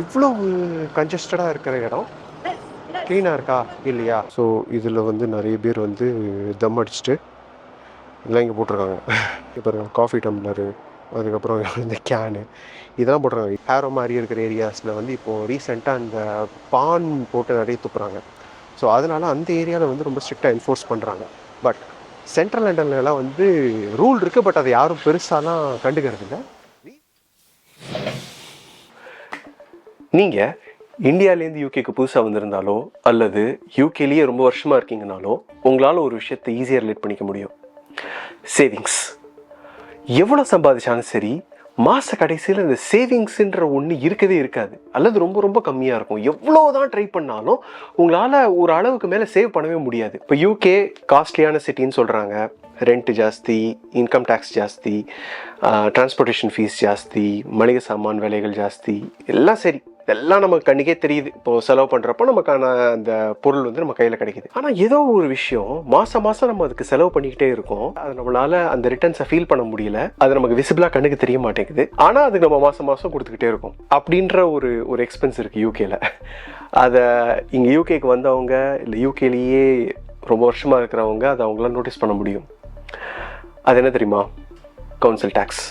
இவ்வளோ கன்ஜஸ்டடாக இருக்கிற இடம் க்ளீனாக இருக்கா இல்லையா? ஸோ இதில் வந்து நிறைய பேர் வந்து தம் அடிச்சுட்டு இதெல்லாம் இங்கே போட்டிருக்காங்க. இப்போ காஃபி டம்ளரு, அதுக்கப்புறம் இந்த கேனு இதெல்லாம் போட்டிருக்காங்க. ஹேரோ மாதிரி இருக்கிற ஏரியாஸில் வந்து இப்போது ரீசெண்டாக அந்த பான் போட்டு நிறைய துப்புறாங்க. ஸோ அதனால் அந்த ஏரியாவில் வந்து ரொம்ப ஸ்ட்ரிக்டாக என்ஃபோர்ஸ் பண்ணுறாங்க. பட் சென்ட்ரல் லண்டன்லலாம் வந்து ரூல் இருக்குது, பட் அதை யாரும் பெருசாலாம் கண்டுக்கிறது இல்லை. நீங்கள் இந்தியாவிலேருந்து யூகேக்கு புதுசாக வந்திருந்தாலோ அல்லது யூகேலேயே ரொம்ப வருஷமாக இருக்கீங்கனாலோ உங்களால் ஒரு விஷயத்தை ஈஸியாக ரிலேட் பண்ணிக்க முடியும். சேவிங்ஸ். எவ்வளோ சம்பாதிச்சாலும் சரி, மாத கடைசியில் இந்த சேவிங்ஸுன்ற ஒன்று இருக்கவே இருக்காது, அல்லது ரொம்ப ரொம்ப கம்மியாக இருக்கும். எவ்வளோ தான் ட்ரை பண்ணாலும் உங்களால் ஒரு அளவுக்கு மேலே சேவ் பண்ணவே முடியாது. இப்போ யூகே காஸ்ட்லியான சிட்டின்னு சொல்கிறாங்க. ரெண்ட் ஜாஸ்தி, இன்கம் டேக்ஸ் ஜாஸ்தி, டிரான்ஸ்போர்ட்டேஷன் ஃபீஸ் ஜாஸ்தி, மளிகை சாமான் விலைகள் ஜாஸ்தி, எல்லாம் சரி, இதெல்லாம் நமக்கு கண்ணுக்கே தெரியுது. இப்போது செலவு பண்ணுறப்போ நமக்கான அந்த பொருள் வந்து நம்ம கையில் கிடைக்குது. ஆனால் ஏதோ ஒரு விஷயம் மாதம் நம்ம அதுக்கு செலவு பண்ணிக்கிட்டே இருக்கோம். அது நம்மளால் அந்த ரிட்டர்ன்ஸை ஃபீல் பண்ண முடியல, அது நமக்கு விசிபிளாக கண்ணுக்கு தெரிய மாட்டேங்குது. ஆனால் அதுக்கு நம்ம மாதம் கொடுத்துக்கிட்டே இருக்கோம் அப்படின்ற ஒரு எக்ஸ்பென்ஸ் இருக்குது யூகேல. அதை இங்கே யூகேக்கு வந்தவங்க இல்லை யூகேலேயே ரொம்ப வருஷமாக இருக்கிறவங்க அதை அவங்களாம் நோட்டீஸ் பண்ண முடியும். அது என்ன தெரியுமா? Council tax.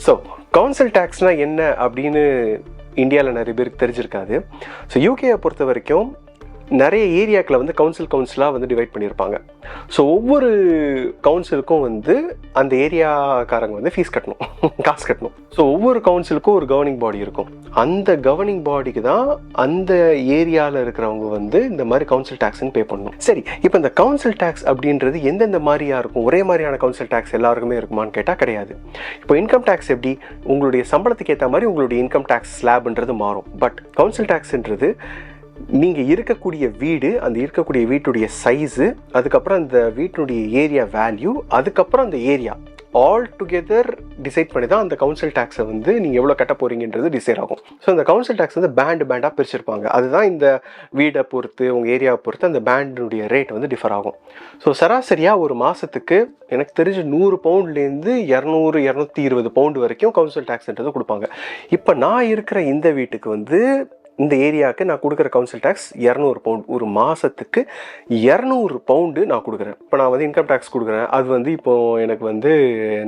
ஸோ கவுன்சில் டேக்ஸ்னால் என்ன அப்படின்னு இந்தியாவில் நிறைய பேருக்கு தெரிஞ்சிருக்காது. ஸோ யூகேயை பொறுத்த வரைக்கும் நிறைய ஏரியாக்களை வந்து கவுன்சிலாக வந்து டிவைட் பண்ணியிருப்பாங்க. ஸோ ஒவ்வொரு கவுன்சிலுக்கும் வந்து அந்த ஏரியாக்காரங்க வந்து ஃபீஸ் கட்டணும், காசு கட்டணும். ஸோ ஒவ்வொரு கவுன்சிலுக்கும் ஒரு கவர்னிங் பாடி இருக்கும். அந்த கவர்னிங் பாடிக்கு தான் அந்த ஏரியாவில் இருக்கிறவங்க வந்து இந்த மாதிரி கவுன்சில் டேக்ஸ்ன்னு பே பண்ணணும். சரி, இப்போ இந்த கவுன்சில் டேக்ஸ் அப்படின்றது எந்தெந்த மாதிரியாக இருக்கும்? ஒரே மாதிரியான கவுன்சில் டேக்ஸ் எல்லாருக்குமே இருக்குமான்னு கேட்டால் கிடையாது. இப்போ இன்கம் டேக்ஸ் எப்படி உங்களுடைய சம்பளத்துக்கு ஏற்ற மாதிரி உங்களுடைய இன்கம் டேக்ஸ் ஸ்லாப்ன்றது மாறும். பட் கவுன்சில் டேக்ஸ்ன்றது நீங்கள் இருக்கக்கூடிய வீடு, அந்த இருக்கக்கூடிய வீட்டுடைய சைஸு, அதுக்கப்புறம் அந்த வீட்டுடைய ஏரியா வேல்யூ, அதுக்கப்புறம் அந்த ஏரியா ஆல் டுகெதர் டிசைட் பண்ணி தான் அந்த கவுன்சில் டேக்ஸை வந்து நீங்கள் எவ்வளோ கட்ட போகிறீங்கன்றது டிசைட் ஆகும். ஸோ அந்த கவுன்சில் டேக்ஸ் வந்து பேண்டாக பிரிச்சிருப்பாங்க. அதுதான் இந்த வீடை பொறுத்து, உங்கள் ஏரியாவை பொறுத்து அந்த பேண்டுடைய ரேட் வந்து டிஃபர் ஆகும். ஸோ சராசரியாக ஒரு மாதத்துக்கு எனக்கு தெரிஞ்சு 100 பவுண்ட்லேருந்து 200-220 பவுண்டு வரைக்கும் கவுன்சில் டேக்ஸ்ன்றது கொடுப்பாங்க. இப்போ நான் இருக்கிற இந்த வீட்டுக்கு வந்து இந்த ஏரியாவுக்கு நான் கொடுக்குற கவுன்சில் டேக்ஸ் 200 பவுண்ட். ஒரு மாதத்துக்கு 200 பவுண்டு நான் கொடுக்குறேன். இப்போ நான் வந்து இன்கம் டேக்ஸ் கொடுக்குறேன். அது வந்து இப்போது எனக்கு வந்து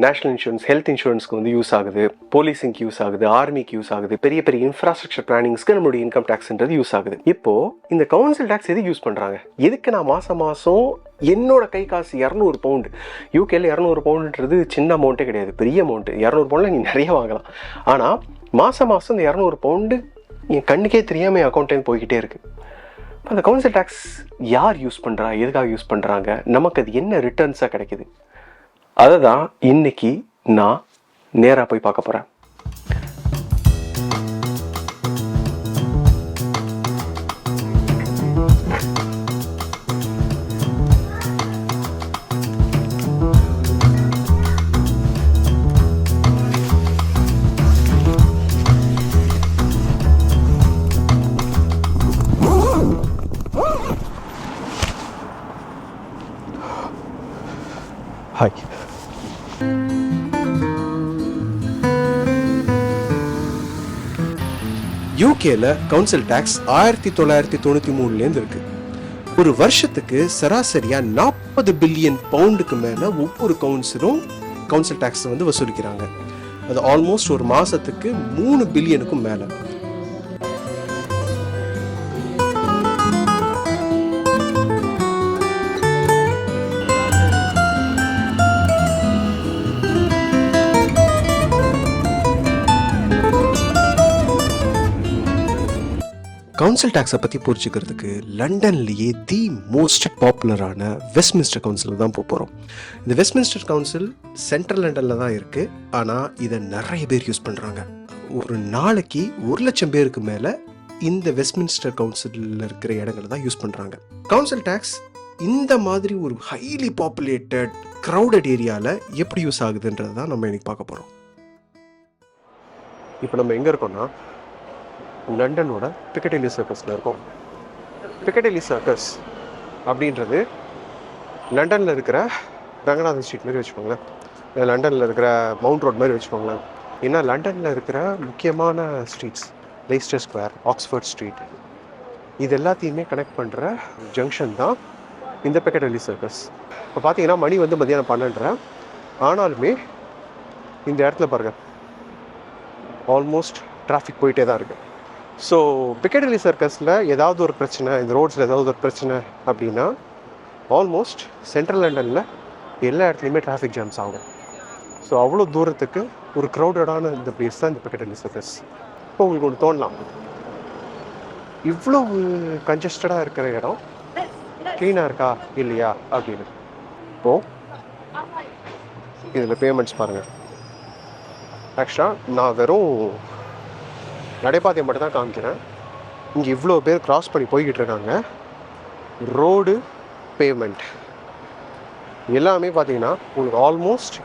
நேஷ்னல் இன்சூரன்ஸ், ஹெல்த் இன்சூரன்ஸ்க்கு வந்து யூஸ் ஆகுது, போலீஸுக்கு யூஸ் ஆகுது, ஆர்மிக்கு யூஸ் ஆகுது, பெரிய பெரிய இன்ஃப்ராஸ்ட்ரக்சர் பிளானிங்ஸ்க்கு நம்மளுடைய இன்கம் டேக்ஸ்ன்றது யூஸ் ஆகுது. இப்போது இந்த கவுன்சில் டேக்ஸ் எதுக்கு யூஸ் பண்ணுறாங்க? எதுக்கு நான் மாதம் என்னோட கை காசு 200 பவுண்டு, யூகேல 200 பவுண்டுன்றது சின்ன அமௌண்ட்டே கிடையாது, பெரிய அமௌண்ட்டு. 200 பவுண்டில் நீ நிறைய வாங்கலாம். ஆனால் மாதம் இந்த 200 பவுண்டு என் கண்ணுக்கே தெரியாமல் அக்கௌண்ட்லேருந்து போய்கிட்டே இருக்குது. அந்த கவுன்சில் டேக்ஸ் யார் யூஸ் பண்ணுறா, எதுக்காக யூஸ் பண்ணுறாங்க, நமக்கு அது என்ன ரிட்டர்ன்ஸாக கிடைக்குது, அதை தான் இன்னைக்கு நான் நேராக போய் பார்க்க போகிறேன். ஹாய். யூகேல கவுன்சில் டேக்ஸ் 1993 இருக்கு. ஒரு வருஷத்துக்கு சராசரியா 40 பில்லியன் பவுண்டுக்கு மேல ஒவ்வொரு கவுன்சிலும் கவுன்சில் டேக்ஸ் வந்து வசூலிக்கிறாங்க. அது ஆல்மோஸ்ட் ஒரு மாசத்துக்கு 3 பில்லியனுக்கும் மேல. கவுன்சில் டேக்ஸை பற்றி புரிஞ்சுக்கிறதுக்கு லண்டன்லேயே தி மோஸ்ட் பாப்புலரான வெஸ்ட்மின்ஸ்டர் கவுன்சில் தான் போகிறோம். இந்த வெஸ்ட்மின்ஸ்டர் கவுன்சில் சென்ட்ரல் லண்டனில் தான் இருக்குது. ஆனால் இதை நிறைய பேர் யூஸ் பண்ணுறாங்க. ஒரு நாளைக்கு 1,00,000 பேருக்கு மேலே இந்த வெஸ்ட்மின்ஸ்டர் கவுன்சிலில் இருக்கிற இடங்களை தான் யூஸ் பண்ணுறாங்க. கவுன்சில் டேக்ஸ் இந்த மாதிரி ஒரு ஹைலி பாப்புலேட்டட் க்ரௌடட் ஏரியாவில் எப்படி யூஸ் ஆகுதுன்றது தான் நம்ம இன்னைக்கு பார்க்க போகிறோம். இப்போ நம்ம எங்கே இருக்கோம்னா லண்டனோட பிக்கடிலி சர்க்கஸில் இருக்கும். பிக்கடிலி சர்க்கஸ் அப்படின்றது லண்டனில் இருக்கிற ரங்கநாதன் ஸ்ட்ரீட் மாதிரி வச்சுக்கோங்களேன், லண்டனில் இருக்கிற மவுண்ட் ரோட் மாதிரி வச்சுக்கோங்களேன். ஏன்னா லண்டனில் இருக்கிற முக்கியமான ஸ்ட்ரீட்ஸ் லெய்ஸ்டர் ஸ்கொயர், ஆக்ஸ்ஃபோர்ட் ஸ்ட்ரீட், இது எல்லாத்தையுமே கனெக்ட் பண்ணுற ஜங்ஷன் தான் இந்த பிக்கடில்லி சர்க்கஸ். இப்போ பார்த்தீங்கன்னா மணி வந்து மதியானம் 12:30, ஆனாலுமே இந்த இடத்துல பாருங்கள் ஆல்மோஸ்ட் டிராஃபிக் போயிட்டே தான் இருக்குது. ஸோ பிக்கடில்லி சர்க்கஸில் ஏதாவது ஒரு பிரச்சனை, இந்த ரோட்ஸில் ஏதாவது ஒரு பிரச்சனை அப்படின்னா ஆல்மோஸ்ட் சென்ட்ரல் லண்டனில் எல்லா இடத்துலையுமே டிராஃபிக் ஜாம்ஸ் ஆகும். ஸோ அவ்வளோ தூரத்துக்கு ஒரு க்ரௌடடான இந்த பிளேஸ் தான் இந்த பிக்கடில்லி சர்க்கஸ். இப்போ உங்களுக்கு ஒன்று தோணலாம், இவ்வளோ கன்ஜஸ்டடாக இருக்கிற இடம் க்ளீனாக இருக்கா இல்லையா அப்படின்னு. இப்போது இதில் பேமெண்ட்ஸ் பாருங்கள். ஆக்சுவலாக நான் வெறும் நடைபாதையை மட்டும் தான் காமிக்கிறேன். இங்கே இவ்வளோ பேர் க்ராஸ் பண்ணி போய்கிட்டு இருக்காங்க. ரோடு, பேமெண்ட் எல்லாமே பார்த்தீங்கன்னா உங்களுக்கு ஆல்மோஸ்ட்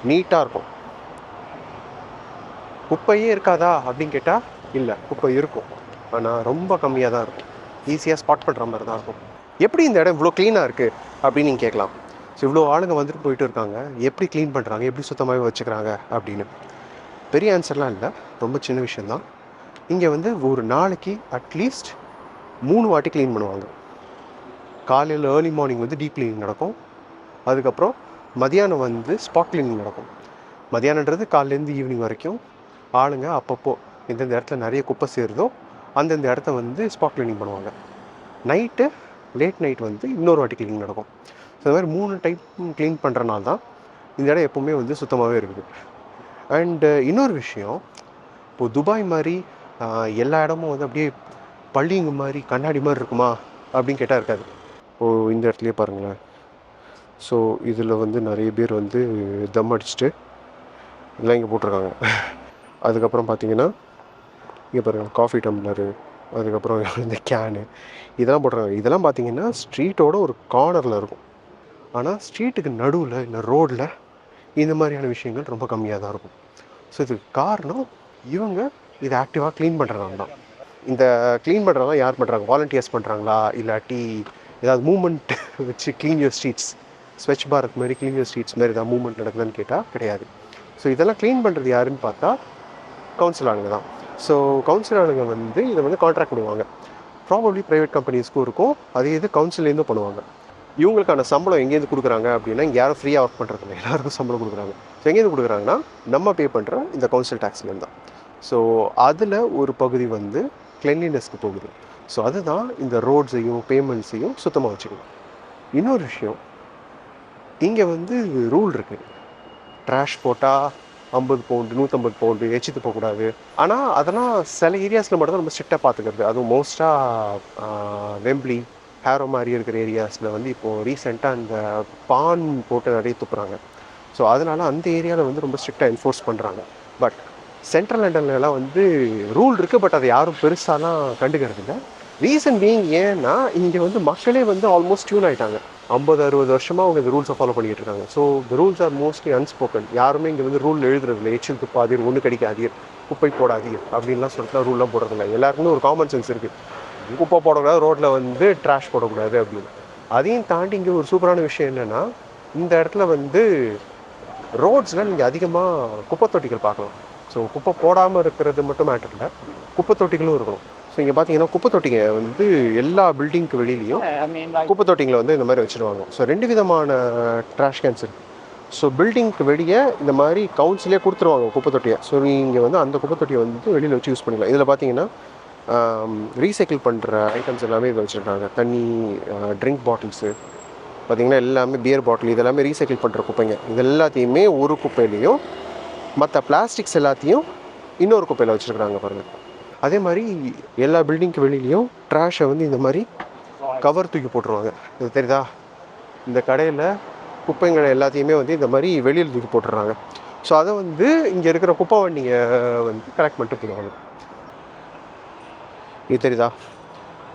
நீட்டாக இருக்கும். குப்பையே இருக்காதா அப்படின்னு கேட்டால் இல்லை, குப்பை இருக்கும், ஆனால் ரொம்ப கம்மியாக தான் இருக்கும். ஈஸியாக ஸ்பாட் பண்ணுற மாதிரி தான் இருக்கும். எப்படி இந்த இடம் இவ்வளோ க்ளீனாக இருக்குது அப்படின்னு நீங்கள் கேட்கலாம். ஸோ இவ்வளோ ஆளுங்க வந்துட்டு போயிட்டு இருக்காங்க, எப்படி க்ளீன் பண்ணுறாங்க, எப்படி சுத்தமாகவே வச்சுக்கிறாங்க அப்படின்னு. பெரிய ஆன்சர்லாம் இல்லை, ரொம்ப சின்ன விஷயந்தான். இங்கே வந்து ஒரு நாளைக்கு அட்லீஸ்ட் 3 வாட்டி க்ளீன் பண்ணுவாங்க. காலையில் ஏர்லி மார்னிங் வந்து டீப் க்ளீனிங் நடக்கும். அதுக்கப்புறம் மதியானம் வந்து ஸ்பாட் க்ளீனிங் நடக்கும். மதியானன்றது காலையிலேருந்து ஈவினிங் வரைக்கும் ஆளுங்க அப்பப்போ எந்தெந்த இடத்துல நிறைய குப்பை சேருதோ அந்தந்த இடத்த வந்து ஸ்பாட் க்ளீனிங் பண்ணுவாங்க. நைட்டு லேட் நைட் வந்து இன்னொரு வாட்டி க்ளீனிங் நடக்கும். ஸோ இந்த மாதிரி 3 டைப் க்ளீன் பண்ணுறனால தான் இந்த இடம் எப்போவுமே வந்து சுத்தமாகவே இருக்குது. அண்டு இன்னொரு விஷயம், இப்போது துபாய் மாதிரி எல்லா இடமும் வந்து அப்படியே பள்ளிங்க மாதிரி கண்ணாடி மாதிரி இருக்குமா அப்படின்னு கேட்டால் இருக்காது. இப்போது இந்த இடத்துலையே பாருங்களேன். ஸோ இதில் வந்து நிறைய பேர் வந்து தம் அடிச்சுட்டு எல்லாம் இங்கே போட்டிருக்காங்க. அதுக்கப்புறம் பார்த்தீங்கன்னா இங்கே பாருங்கள் காஃபி டம்ளரு, அதுக்கப்புறம் இந்த கேனு இதெல்லாம் போட்டிருக்காங்க. இதெல்லாம் பார்த்தீங்கன்னா ஸ்ட்ரீட்டோட ஒரு கார்னரில் இருக்கும். ஆனால் ஸ்ட்ரீட்டுக்கு நடுவில் இந்த ரோடில் இந்த மாதிரியான விஷயங்கள் ரொம்ப கம்மியாக தான் இருக்கும். ஸோ இதுக்கு காரணம் இவங்க இதை ஆக்டிவாக க்ளீன் பண்ணுறதாங்க தான். இந்த க்ளீன் பண்ணுறதா யார் பண்ணுறாங்க? வாலண்டியர்ஸ் பண்ணுறாங்களா, இல்லாட்டி ஏதாவது மூமெண்ட் வச்சு clean your streets, Swachh Bharat மாதிரி க்ளீன் யூர் ஸ்ட்ரீட்ஸ் மாதிரி ஏதாவது மூவ்மெண்ட் நடக்குதுன்னு கேட்டால் கிடையாது. ஸோ இதெல்லாம் க்ளீன் பண்ணுறது யாருன்னு பார்த்தா கவுன்சில் ஆளுங்க தான். ஸோ கவுன்சில் ஆளுங்க வந்து இதை வந்து கான்ட்ராக்ட் பண்ணுவாங்க. ப்ராபப்ளி ப்ரைவேட் கம்பெனிஸ்க்கும் இருக்கும், அதே இது கவுன்சிலேருந்தும் பண்ணுவாங்க. இவங்களுக்கான சம்பளம் எங்கேருந்து கொடுக்குறாங்க அப்படின்னா, இங்கே யாரும் ஃப்ரீயாக ஒர்க் பண்ணுறதில்ல, எல்லாருக்கும் சம்பளம் கொடுக்குறாங்க. ஸோ எங்கேருந்து கொடுக்குறாங்கன்னா நம்ம பே பண்ணுற இந்த கவுன்சில் டேக்ஸ்லேருந்து தான். ஸோ அதில் ஒரு பகுதி வந்து கிளென்லினஸ்க்கு போகுது. ஸோ அதுதான் இந்த ரோட்ஸையும் பேமெண்ட்ஸையும் சுத்தமாக வச்சுக்கணும். இன்னொரு விஷயம், இங்கே வந்து ரூல் இருக்குது, ட்ராஷ் போட்டால் 50 பவுண்டு 150 பவுண்டு எச்சித்து போகக்கூடாது. ஆனால் அதெல்லாம் சில ஏரியாஸில் மட்டும் தான் ரொம்ப ஸ்ட்ரிக்டாக பார்த்துக்கிறது. அதுவும் மோஸ்ட்டாக வெம்பிளி, ஹேரோ மாதிரி இருக்கிற ஏரியாஸில் வந்து இப்போது ரீசெண்டாக அந்த பான் போட்டு நிறைய துப்புறாங்க. ஸோ அதனால் அந்த ஏரியாவில் வந்து ரொம்ப ஸ்ட்ரிக்டாக என்ஃபோர்ஸ் பண்ணுறாங்க. பட் சென்ட்ரல் லண்டன்லலாம் வந்து ரூல் இருக்குது, பட் அதை யாரும் பெருசாலாம் கண்டுக்கிறது இல்லை. ரீசன் பீயிங் ஏன்னா இங்கே வந்து மக்களே வந்து ஆல்மோஸ்ட் டியூன் ஆகிட்டாங்க. 50-60 வருஷமாக அவங்க இந்த ரூல்ஸை ஃபாலோ பண்ணிகிட்டு இருக்காங்க. So the rules are mostly unspoken. யாருமே இங்கே வந்து ரூல் எழுதுறதில்ல. எச்சில் துப்பாதீர், ஒன்று கடிக்காதீர், குப்பை போடாதீர் அப்படின்லாம் சொல்லிட்டுலாம் ரூல்லாம் போடுறதில்ல. எல்லாருக்குமே ஒரு காமன் சென்ஸ் இருக்குது, குப்பை போடக்கூடாது, ரோட்டில் வந்து ட்ராஷ் போடக்கூடாது அப்படின்னு. அதையும் தாண்டி இங்கே ஒரு சூப்பரான விஷயம் என்னென்னா, இந்த இடத்துல வந்து ரோட்ஸில் நீங்கள் அதிகமாக குப்பை தொட்டிகள் பார்க்கலாம். ஸோ குப்பை போடாமல் இருக்கிறது மட்டும் மேட்டர் இல்லை, குப்பை தொட்டிகளும் இருக்கணும். ஸோ இங்கே பார்த்தீங்கன்னா குப்பை தொட்டிங்க வந்து எல்லா பில்டிங்க்கு வெளியிலையும் குப்பை தொட்டிங்களை வந்து இந்த மாதிரி வச்சுருவாங்க. ஸோ 2 விதமான ட்ராஷ் கேன்ஸ் இருக்குது. ஸோ பில்டிங்க்கு வெளியே இந்த மாதிரி கவுன்சிலே கொடுத்துருவாங்க குப்பை தொட்டியை. ஸோ நீங்கள் வந்து அந்த குப்பை தொட்டியை வந்து வெளியில் வச்சு யூஸ் பண்ணிக்கலாம். இதில் பார்த்தீங்கன்னா ரீசைக்கிள் பண்ணுற ஐட்டம்ஸ் எல்லாமே இதில் வச்சுருக்காங்க. தண்ணி, ட்ரிங்க் பாட்டில்ஸு பார்த்திங்கன்னா எல்லாமே, பியர் பாட்டில், இதெல்லாமே ரீசைக்கிள் பண்ணுற குப்பைங்க. இது எல்லாத்தையுமே ஒரு குப்பையிலையும், மற்ற பிளாஸ்டிக்ஸ் எல்லாத்தையும் இன்னொரு குப்பையில் வச்சுருக்குறாங்க பாருங்கள். அதே மாதிரி எல்லா பில்டிங்க்கு வெளியிலையும் ட்ராஷை வந்து இந்த மாதிரி கவர் தூக்கி போட்டுருவாங்க. இது தெரியுதா? இந்த கடையில் குப்பைங்களை எல்லாத்தையுமே வந்து இந்த மாதிரி வெளியில் தூக்கி போட்டுடுறாங்க. ஸோ அதை வந்து இங்கே இருக்கிற குப்பை வண்டிங்க வந்து கலெக்ட் பண்ணிட்டு போயிடுவாங்க. இது தெரியுதா?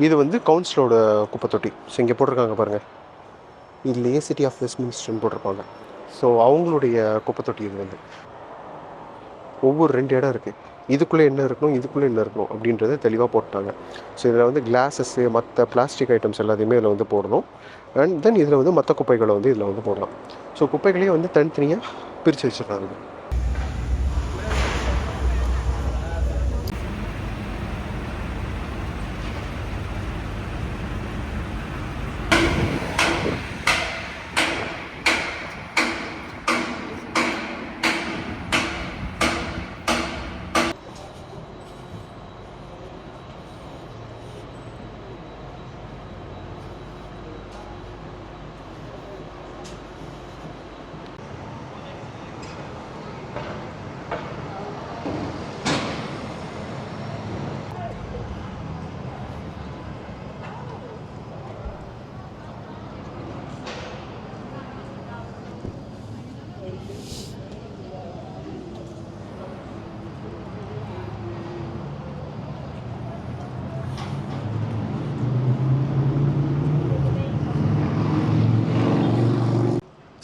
இது வந்து கவுன்சிலோட குப்பை தொட்டி. ஸோ இங்கே போட்டிருக்காங்க பாருங்கள், இதுலேயே சிட்டி ஆஃப் வெஸ்ட்மின்ஸ்டர்னு போட்டிருப்பாங்க. ஸோ அவங்களுடைய குப்பை தொட்டி இது வந்து ஒவ்வொரு 2 இடம் இருக்குது. இதுக்குள்ளே என்ன இருக்கணும், இதுக்குள்ளே என்ன இருக்கணும் அப்படின்றத தெளிவாக போட்டாங்க. ஸோ இதில் வந்து கிளாஸஸ்ஸு, மற்ற பிளாஸ்டிக் ஐட்டம்ஸ் எல்லாத்தையுமே இதில் வந்து போடணும். அண்ட் தென் இதில் வந்து மற்ற குப்பைகளை வந்து இதில் வந்து போடலாம். ஸோ குப்பைகளையும் வந்து தனித்தனியாக பிரித்து வச்சிடுறாங்க.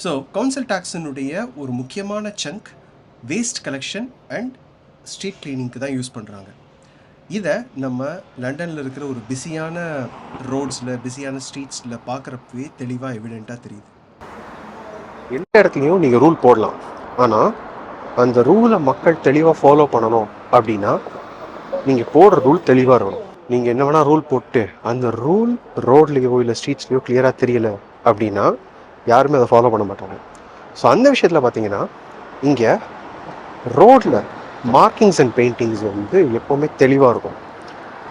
ஸோ கவுன்சில் டேக்ஸினுடைய ஒரு முக்கியமான chunk waste collection and street கிளீனிங்க்கு தான் யூஸ் பண்ணுறாங்க. இதை நம்ம லண்டனில் இருக்கிற ஒரு பிஸியான ரோட்ஸில் பிஸியான ஸ்ட்ரீட்ஸில் பார்க்குறப்பவே தெளிவாக எவிடெண்ட்டாக தெரியுது. எல்லா இடத்துலையும் நீங்கள் ரூல் போடலாம், ஆனால் அந்த ரூலை மக்கள் தெளிவாக ஃபாலோ பண்ணணும் அப்படின்னா நீங்கள் போடுற ரூல் தெளிவாக இருக்கணும். நீங்கள் என்ன வேணால் ரூல் போட்டு அந்த ரூல் ரோட்லேயோ இல்லை ஸ்ட்ரீட்ஸ்லையோ கிளியராக தெரியல அப்படின்னா யாருமே அதை ஃபாலோ பண்ண மாட்டாங்க. ஸோ அந்த விஷயத்தில் பார்த்தீங்கன்னா இங்கே ரோடில் மார்க்கிங்ஸ் அண்ட் பெயிண்டிங்ஸ் வந்து எப்போவுமே தெளிவாக இருக்கும்.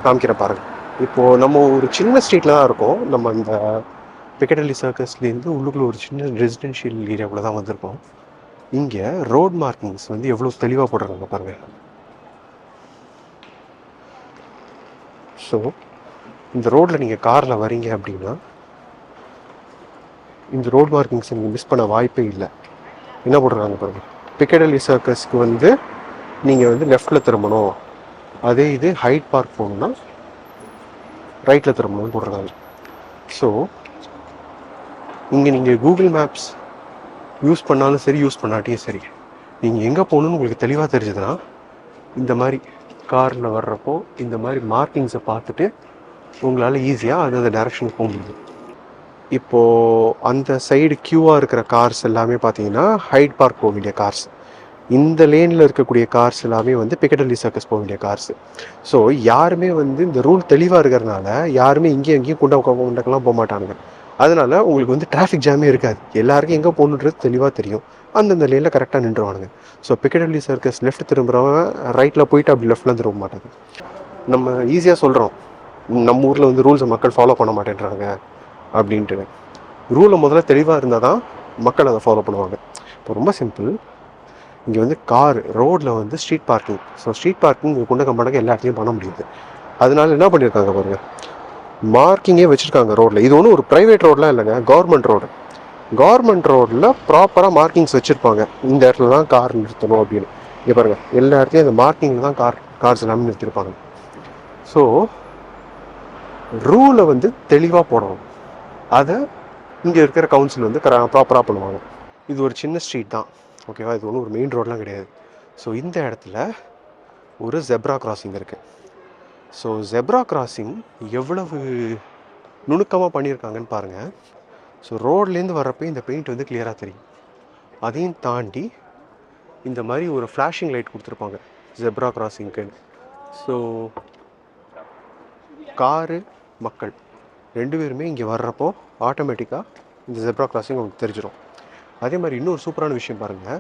காமிக்கிற பாருங்கள், இப்போது நம்ம ஒரு சின்ன ஸ்ட்ரீட்டில் தான் இருக்கோம். நம்ம இந்த பிக்கடலி சர்க்கஸ்லேருந்து உள்ளுக்குள்ள ஒரு சின்ன ரெசிடென்ஷியல் ஏரியாவுக்குள்ள தான் வந்திருக்கோம். இங்கே ரோட் மார்க்கிங்ஸ் வந்து எவ்வளோ தெளிவாக போடுறாங்க பாருங்கள். ஸோ இந்த ரோட்டில் நீங்கள் காரில் வரீங்க அப்படின்னா இந்த ரோட் மார்க்கிங்ஸ் நீங்கள் மிஸ் பண்ண வாய்ப்பே இல்லை. என்ன போடுறாங்க பாருங்கள், பிக்கடலி சர்க்கஸ்க்கு வந்து நீங்கள் வந்து லெஃப்டில் திரும்பணும், அதே இது ஹைட் பார்க் போகணுன்னா ரைட்டில் திரும்பணும்னு போடுறாங்க. ஸோ இங்கே நீங்கள் கூகுள் மேப்ஸ் யூஸ் பண்ணாலும் சரி யூஸ் பண்ணாட்டியும் சரி, நீங்கள் எங்கே போகணுன்னு உங்களுக்கு தெளிவாக தெரிஞ்சதுன்னா இந்த மாதிரி காரில் வர்றப்போ இந்த மாதிரி மார்க்கிங்ஸை பார்த்துட்டு உங்களால் ஈஸியாக அந்த டைரக்ஷனுக்கு போக முடியும். இப்போது அந்த சைடு க்யூவாக இருக்கிற கார்ஸ் எல்லாமே பார்த்தீங்கன்னா ஹைட் பார்க் போக வேண்டிய கார்ஸ். இந்த லேனில் இருக்கக்கூடிய கார்ஸ் எல்லாமே வந்து பிக்கடலி சர்க்கஸ் போக வேண்டிய கார்ஸ். ஸோ யாருமே வந்து இந்த ரூல் தெளிவாக இருக்கிறதுனால யாருமே இங்கேயும் எங்கேயும் குண்டக்கெல்லாம் போக மாட்டாங்க. அதனால் உங்களுக்கு வந்து டிராஃபிக் ஜாமே இருக்காது. எல்லாருக்கும் எங்கே போகணுன்றது தெளிவாக தெரியும். அந்தந்த லேனில் கரெக்டாக நின்றுவானுங்க. ஸோ பிக்கடலி சர்க்கஸ் லெஃப்ட் திரும்புகிறவன் ரைட்டில் போயிட்டு அப்படி லெஃப்டில் திரும்ப மாட்டாங்க. நம்ம ஈஸியாக சொல்கிறோம் நம்ம ஊரில் வந்து ரூல்ஸை மக்கள் ஃபாலோ பண்ண மாட்டேன்றாங்க அப்படின்ட்டு. ரூலை முதல்ல தெளிவாக இருந்தால் தான் மக்கள் அதை ஃபாலோ பண்ணுவாங்க. இப்போ ரொம்ப சிம்பிள், இங்கே வந்து கார் ரோடில் வந்து street parking. So street parking குண்டக்க மடக்க எல்லா இடத்துலையும் பண்ண முடியுது. அதனால என்ன பண்ணியிருக்காங்க பாருங்கள், மார்க்கிங்கே வச்சுருக்காங்க ரோட்டில். இது ஒன்றும் ஒரு ப்ரைவேட் ரோடெலாம் இல்லைங்க, கவர்மெண்ட் ரோடு. கவர்மெண்ட் ரோடில் ப்ராப்பராக மார்க்கிங்ஸ் வச்சுருப்பாங்க, இந்த இடத்துல தான் கார் நிறுத்தணும் அப்படின்னு. இங்கே பாருங்கள், எல்லா இடத்துலையும் அந்த மார்க்கிங்கில் தான் கார்ஸ் எல்லாமே நிறுத்திருப்பாங்க. ஸோ ரூலை வந்து தெளிவாக போடணும். அதை இங்கே இருக்கிற கவுன்சில் வந்து ப்ராப்பராக பண்ணுவாங்க. இது ஒரு சின்ன ஸ்ட்ரீட் தான், ஓகேவா? இது ஒன்றும் ஒரு மெயின் ரோடெலாம் கிடையாது. ஸோ இந்த இடத்துல ஒரு ஜெப்ரா கிராசிங் இருக்குது. ஸோ ஜெப்ரா கிராசிங் எவ்வளவு நுணுக்கமாக பண்ணியிருக்காங்கன்னு பாருங்கள். ஸோ ரோட்லேருந்து வர்றப்போ இந்த பெயிண்ட் வந்து கிளியராக தெரியும். அதையும் தாண்டி இந்த மாதிரி ஒரு ஃப்ளாஷிங் லைட் கொடுத்துருப்பாங்க ஜெப்ரா கிராசிங்க்குன்னு. ஸோ காரு மக்கள் ரெண்டு பேருமே இங்கே வர்றப்போ ஆட்டோமேட்டிக்காக இந்த ஜெப்ரா கிராசிங் உங்களுக்கு தெரிஞ்சிடும். அதே மாதிரி இன்னொரு சூப்பரான விஷயம் பாருங்கள்,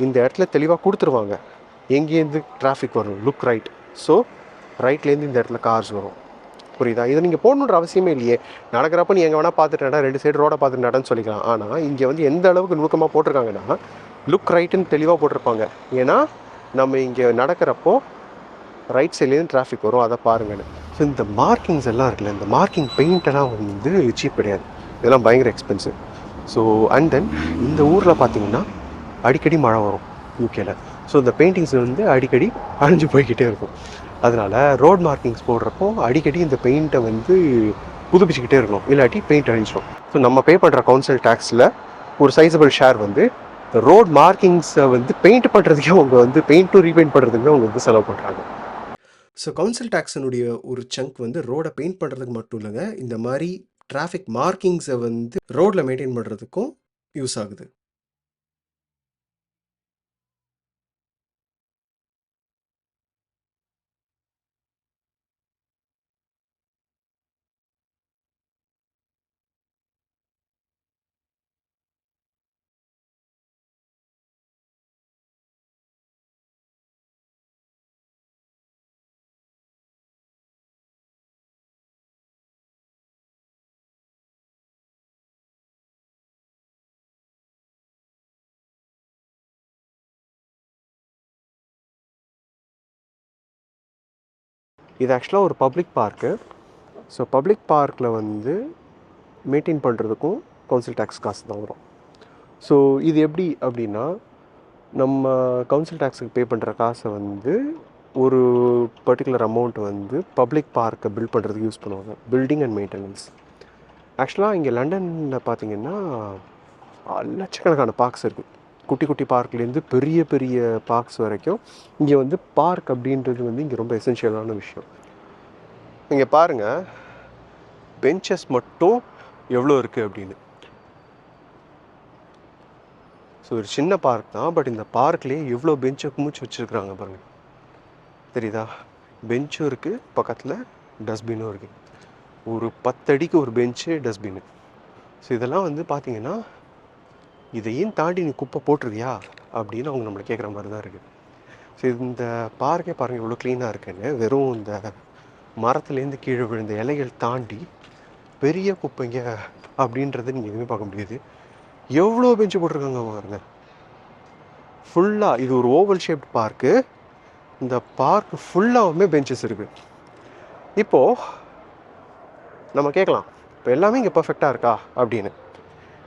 இந்த இடத்துல தெளிவாக கொடுத்துருவாங்க எங்கேருந்து டிராஃபிக் வரும், லுக் ரைட். ஸோ ரைட்லேருந்து இந்த இடத்துல கார்ஸ் வரும், புரியுதா? இதை நீங்கள் போடணுன்ற அவசியமே இல்லையே. நடக்கிறப்ப நீ எங்கே வேணால் பார்த்துட்டா, ரெண்டு சைடு ரோடை பார்த்துட்டான்னு சொல்லிக்கலாம். ஆனால் இங்கே வந்து எந்த அளவுக்கு நுணுக்கமாக போட்டிருக்காங்கன்னா லுக் ரைட்டுன்னு தெளிவாக போட்டிருப்பாங்க. ஏன்னா நம்ம இங்கே நடக்கிறப்போ ரைட் சைட்லேருந்து டிராஃபிக் வரும், அதை பாருங்கன்னு. ஸோ இந்த மார்க்கிங்ஸ் எல்லாம் இருக்குல்ல, இந்த மார்க்கிங் பெயிண்டெல்லாம் வந்து சீப் கிடையாது, இதெல்லாம் பயங்கர எக்ஸ்பென்சிவ். ஸோ அண்ட் தென் இந்த ஊரில் பார்த்தீங்கன்னா அடிக்கடி மழை வரும் யூகேல. ஸோ இந்த பெயிண்டிங்ஸ் வந்து அடிக்கடி அழிஞ்சு போய்கிட்டே இருக்கும். அதனால் ரோட் மார்க்கிங்ஸ் போடுறப்போ அடிக்கடி இந்த பெயிண்ட்டை வந்து புதுப்பிச்சுக்கிட்டே இருக்கணும், இல்லாட்டி பெயிண்ட் அழிஞ்சிடும். ஸோ நம்ம பே பண்ணுற கவுன்சில் டேக்ஸில் ஒரு சைஸபிள் ஷேர் வந்து ரோட் மார்க்கிங்ஸை வந்து பெயிண்ட் பண்ணுறதுக்கே அவங்க வந்து பெயிண்ட்டும் ரீபெயிண்ட் பண்ணுறதுக்கு அவங்க வந்து செலவு பண்ணுறாங்க. ஸோ கவுன்சில் டேக்ஸினுடைய ஒரு சங்க் வந்து ரோடை பெயிண்ட் பண்ணுறதுக்கு மட்டும் இல்லைங்க, இந்த மாதிரி டிராஃபிக் மார்க்கிங்ஸை வந்து ரோடில் மெயின்டைன் பண்ணுறதுக்கும் யூஸ் ஆகுது. இது ஆக்சுவலாக ஒரு பப்ளிக் பார்க்கு. ஸோ பப்ளிக் பார்க்கில் வந்து மெயின்டைன் பண்ணுறதுக்கும் கவுன்சில் டேக்ஸ் காசு தான் வரும். ஸோ இது எப்படி அப்படின்னா, நம்ம கவுன்சில் டேக்ஸுக்கு பே பண்ணுற காசை வந்து ஒரு பர்டிகுலர் அமௌண்ட் வந்து பப்ளிக் பார்க்கை பில்ட் பண்ணுறதுக்கு யூஸ் பண்ணுவாங்க, பில்டிங் அண்ட் மெயின்டெனன்ஸ். ஆக்சுவலாக இங்கே லண்டனில் பார்த்திங்கன்னா லட்சக்கணக்கான பார்க்ஸ் இருக்குது. குட்டி குட்டி பார்க்லேருந்து பெரிய பெரிய பார்க்ஸ் வரைக்கும் இங்கே வந்து பார்க் அப்படின்றது வந்து இங்கே ரொம்ப எசென்ஷியலான விஷயம். இங்கே பாருங்கள், பெஞ்சஸ் மட்டும் எவ்வளோ இருக்குது அப்படின்னு. ஸோ ஒரு சின்ன பார்க் தான், பட் இந்த பார்க்லேயே எவ்வளோ பெஞ்சை குமிச்சு வச்சுருக்குறாங்க பாருங்கள். தெரியுதா? பெஞ்சும் இருக்குது, பக்கத்தில் டஸ்ட்பினும் இருக்குது. ஒரு 10 அடிக்கு ஒரு பெஞ்சு, டஸ்ட்பின்னு. ஸோ இதெல்லாம் வந்து பார்த்திங்கன்னா, இதையும் தாண்டி நீ குப்பை போட்டுருவியா அப்படின்னு அவங்க நம்மளை கேட்குற மாதிரி தான் இருக்குது. ஸோ இந்த பார்க்கே பாருங்கள் எவ்வளோ க்ளீனாக இருக்குன்னு. வெறும் இந்த மரத்துலேருந்து கீழே விழுந்த இலைகள் தாண்டி பெரிய குப்பைங்க அப்படின்றது நீங்கள் எதுவுமே பார்க்க முடியாது. எவ்வளோ பெஞ்சு போட்டிருக்காங்க பாருங்க. ஃபுல்லாக இது ஒரு ஓவல் ஷேப்ட் பார்க்கு. இந்த பார்க் ஃபுல்லாகவுமே பெஞ்சஸ் இருக்குது. இப்போது நம்ம கேட்கலாம், இப்போ எல்லாமே இங்கே பர்ஃபெக்டாக இருக்கா அப்படின்னு.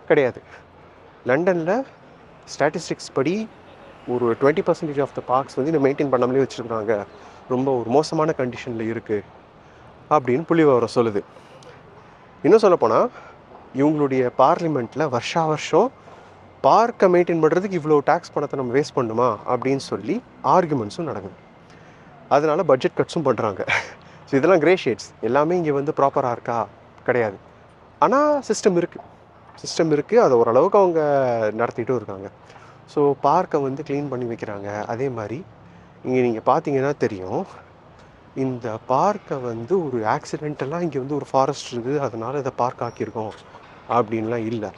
கிடையாது. லண்டனில் ஸ்டாட்டிஸ்டிக்ஸ் படி ஒரு 20% ஆஃப் த பார்க்ஸ் வந்து இதை மெயின்டைன் பண்ணாமலே வச்சுருக்குறாங்க, ரொம்ப ஒரு மோசமான கண்டிஷனில் இருக்குது அப்படின்னு புள்ளிவிவரம் சொல்லுது. இன்னும் சொல்லப்போனால் இவங்களுடைய பார்லிமெண்ட்டில் வருஷம் பார்க்கை மெயின்டைன் பண்ணுறதுக்கு இவ்வளோ டேக்ஸ் பணத்தை நம்ம வேஸ்ட் பண்ணுமா அப்படின்னு சொல்லி ஆர்குமெண்ட்ஸும் நடக்குது. அதனால் பட்ஜெட் கட்ஸும் பண்ணுறாங்க. ஸோ இதெல்லாம் கிரே ஷேட்ஸ். எல்லாமே இங்கே வந்து ப்ராப்பராக இருக்கா? கிடையாது. ஆனால் சிஸ்டம் இருக்குது. அதை ஓரளவுக்கு அவங்க நடத்திட்டும் இருக்காங்க. ஸோ பார்க்கை வந்து க்ளீன் பண்ணி வைக்கிறாங்க. அதே மாதிரி இங்கே நீங்கள் பார்த்தீங்கன்னா தெரியும், இந்த பார்க்கை வந்து ஒரு ஆக்சிடென்டெல்லாம் இங்கே வந்து ஒரு ஃபாரஸ்ட் இருக்குது, அதனால் இதை பார்க் ஆக்கியிருக்கோம் அப்படின்லாம் இல்லை.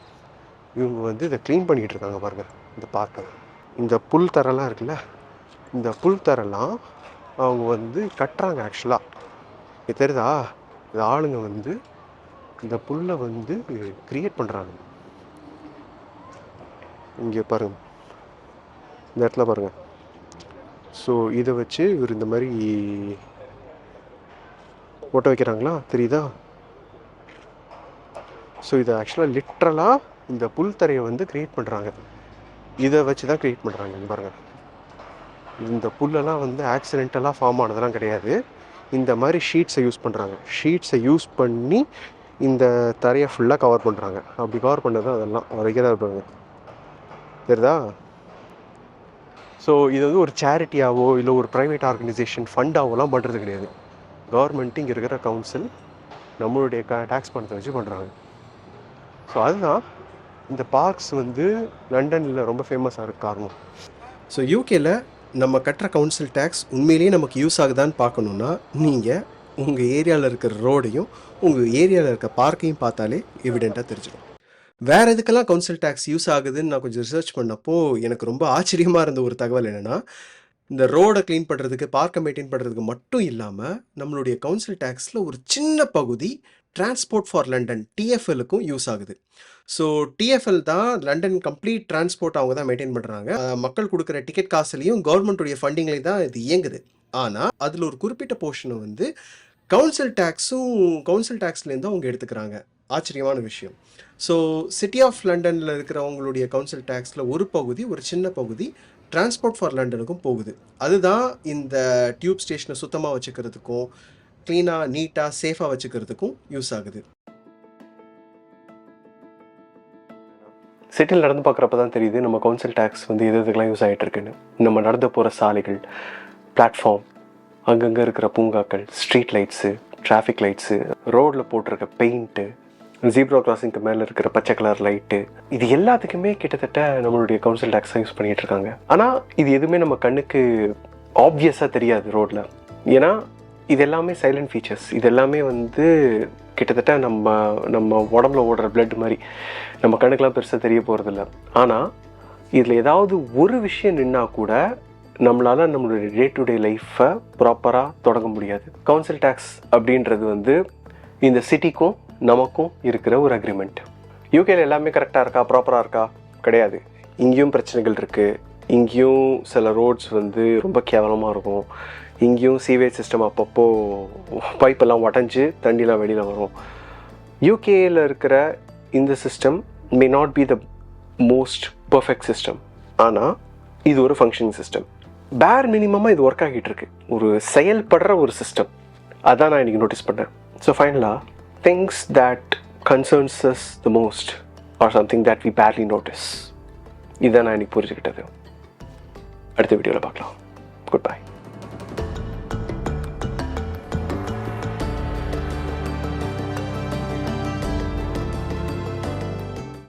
இவங்க வந்து இதை க்ளீன் பண்ணிகிட்டு இருக்காங்க பாருங்கள். இந்த பார்க்கை, இந்த புல் தரெல்லாம் இருக்குல்ல, இந்த புல் தரெல்லாம் அவங்க வந்து கட்டுறாங்க. ஆக்சுவலாக இது தெரியுதா? இந்த ஆளுங்க வந்து இந்த புல்லை வந்து க்ரியேட் பண்ணுறாங்க. இங்கே பாருங்கள், இந்த இடத்துல பாருங்கள். ஸோ இதை வச்சு இவர் இந்த மாதிரி ஓட்ட வைக்கிறாங்களா, தெரியுதா? ஸோ இதை ஆக்சுவலாக லிட்ரலாக இந்த புல் தரையை வந்து க்ரியேட் பண்ணுறாங்க. இதை வச்சு தான் க்ரியேட் பண்ணுறாங்க. இங்கே பாருங்கள், இந்த புல்லெல்லாம் வந்து ஆக்சிடென்டலாக ஃபார்ம் ஆனதெல்லாம் கிடையாது. இந்த மாதிரி ஷீட்ஸை யூஸ் பண்ணுறாங்க. ஷீட்ஸை யூஸ் பண்ணி இந்த தரையை ஃபுல்லாக கவர் பண்ணுறாங்க. அப்படி கவர் பண்ணது தான் அதெல்லாம் வைக்கிறதா இருப்பாங்க. தெரியுதா? ஸோ இது வந்து ஒரு சேரிட்டியாவோ இல்லை ஒரு ப்ரைவேட் ஆர்கனைசேஷன் ஃபண்டாவோலாம் பண்ணுறது கிடையாது. கவர்மெண்ட்டு இங்கே இருக்கிற கவுன்சில் நம்மளுடைய டேக்ஸ் பணத்தை வச்சு பண்ணுறாங்க. ஸோ அதுதான் இந்த பார்க்ஸ் வந்து லண்டனில் ரொம்ப ஃபேமஸாக இருக்க காரணம். ஸோ யூகேயில் நம்ம கட்டுற கவுன்சில் டேக்ஸ் உண்மையிலேயே நமக்கு யூஸ் ஆகுதான்னு பார்க்கணுன்னா நீங்கள் உங்கள் ஏரியாவில் இருக்கிற ரோடையும் உங்கள் ஏரியாவில் இருக்க பார்க்கையும் பார்த்தாலே எவிடெண்ட்டாக தெரிஞ்சிடும். வேறு எதுக்கெல்லாம் கவுன்சில் டேக்ஸ் யூஸ் ஆகுதுன்னு நான் கொஞ்சம் ரிசர்ச் பண்ணப்போ எனக்கு ரொம்ப ஆச்சரியமாக இருந்த ஒரு தகவல் என்னென்னா, இந்த ரோடை க்ளீன் பண்ணுறதுக்கு, பார்க்கை மெயின்டைன் பண்ணுறதுக்கு மட்டும் இல்லாமல் நம்மளுடைய கவுன்சில் டேக்ஸில் ஒரு சின்ன பகுதி டிரான்ஸ்போர்ட் ஃபார் லண்டன் டிஎஃப்எல்லுக்கும் யூஸ் ஆகுது. ஸோ டிஎஃப்எல் தான் லண்டன் கம்ப்ளீட் டிரான்ஸ்போர்ட் அவங்க தான் மெயின்டைன் பண்ணுறாங்க. மக்கள் கொடுக்குற டிக்கெட் காசுலையும் கவர்மெண்ட்டுடைய ஃபண்டிங்லேயும் தான் இது இயங்குது. ஆனால் அதில் ஒரு குறிப்பிட்ட போர்ஷனை வந்து கவுன்சில் டேக்ஸ்லேருந்து அவங்க எடுத்துக்கிறாங்க. ஆச்சரியமான விஷயம். ஸோ சிட்டி ஆஃப் லண்டனில் இருக்கிறவங்களுடைய கவுன்சில் டேக்ஸில் ஒரு பகுதி, ஒரு சின்ன பகுதி டிரான்ஸ்போர்ட் ஃபார் லண்டனுக்கும் போகுது. அதுதான் இந்த டியூப் ஸ்டேஷனை சுத்தமாக வச்சுக்கிறதுக்கும் க்ளீனாக நீட்டாக சேஃபாக வச்சுக்கிறதுக்கும் யூஸ் ஆகுது. சிட்டியில் நடந்து பார்க்குறப்ப தான் தெரியுது நம்ம கவுன்சில் டேக்ஸ் வந்து எது எதுக்கெல்லாம் யூஸ் ஆகிட்டு இருக்குன்னு. நம்ம நடந்து போகிற சாலைகள், பிளாட்ஃபார்ம், அங்கங்கே இருக்கிற பூங்காக்கள், ஸ்ட்ரீட் லைட்ஸு, டிராஃபிக் லைட்ஸு, ரோடில் போட்டிருக்க பெயிண்ட்டு, ஜீப்ரா கிராசிங்க்கு மேலே இருக்கிற பச்சை கலர் லைட்டு, இது எல்லாத்துக்குமே கிட்டத்தட்ட நம்மளுடைய கவுன்சில் டேக்ஸ் தான் யூஸ் பண்ணிகிட்டு இருக்காங்க. ஆனால் இது எதுவுமே நம்ம கண்ணுக்கு ஆப்வியஸாக தெரியாது ரோட்டில். ஏன்னா இது எல்லாமே சைலண்ட் ஃபீச்சர்ஸ். இது எல்லாமே வந்து கிட்டத்தட்ட நம்ம உடம்புல ஓடுற பிளட் மாதிரி நம்ம கண்ணுக்கெலாம் பெருசாக தெரிய போகிறதில்ல. ஆனால் இதில் ஏதாவது ஒரு விஷயம் நின்னா கூட நம்மளால் நம்மளுடைய டே டு டே லைஃப்பை ப்ராப்பராக தொடங்க முடியாது. கவுன்சில் டேக்ஸ் அப்படின்றது வந்து இந்த சிட்டிக்கும் நமக்கும் இருக்கிற ஒரு அக்ரிமெண்ட். யூகேல எல்லாமே கரெக்டாக இருக்கா, ப்ராப்பராக இருக்கா? கிடையாது. இங்கேயும் பிரச்சனைகள் இருக்குது. இங்கேயும் சில ரோட்ஸ் வந்து ரொம்ப கேவலமாக இருக்கும். இங்கேயும் சீவேஜ் சிஸ்டம் அப்பப்போ பைப்பெல்லாம் உடஞ்சி தண்ணிலாம் வெளியில் வரும். யூகேயில் இருக்கிற இந்த system may not be the most perfect system. ஆனால் இது ஒரு ஃபங்க்ஷனிங் சிஸ்டம். பேர் மினிமமாக இது ஒர்க் ஆகிட்டு இருக்கு. ஒரு செயல்படுற ஒரு சிஸ்டம். அதான் நான் இன்றைக்கி நோட்டீஸ் பண்ணேன். ஸோ ஃபைனலாக things that concerns us the most are something that we badly notice. இதை நான் இன்னைக்கு புரிஞ்சுக்கிட்டது. அடுத்த வீடியோவில் பார்க்கலாம். Good by.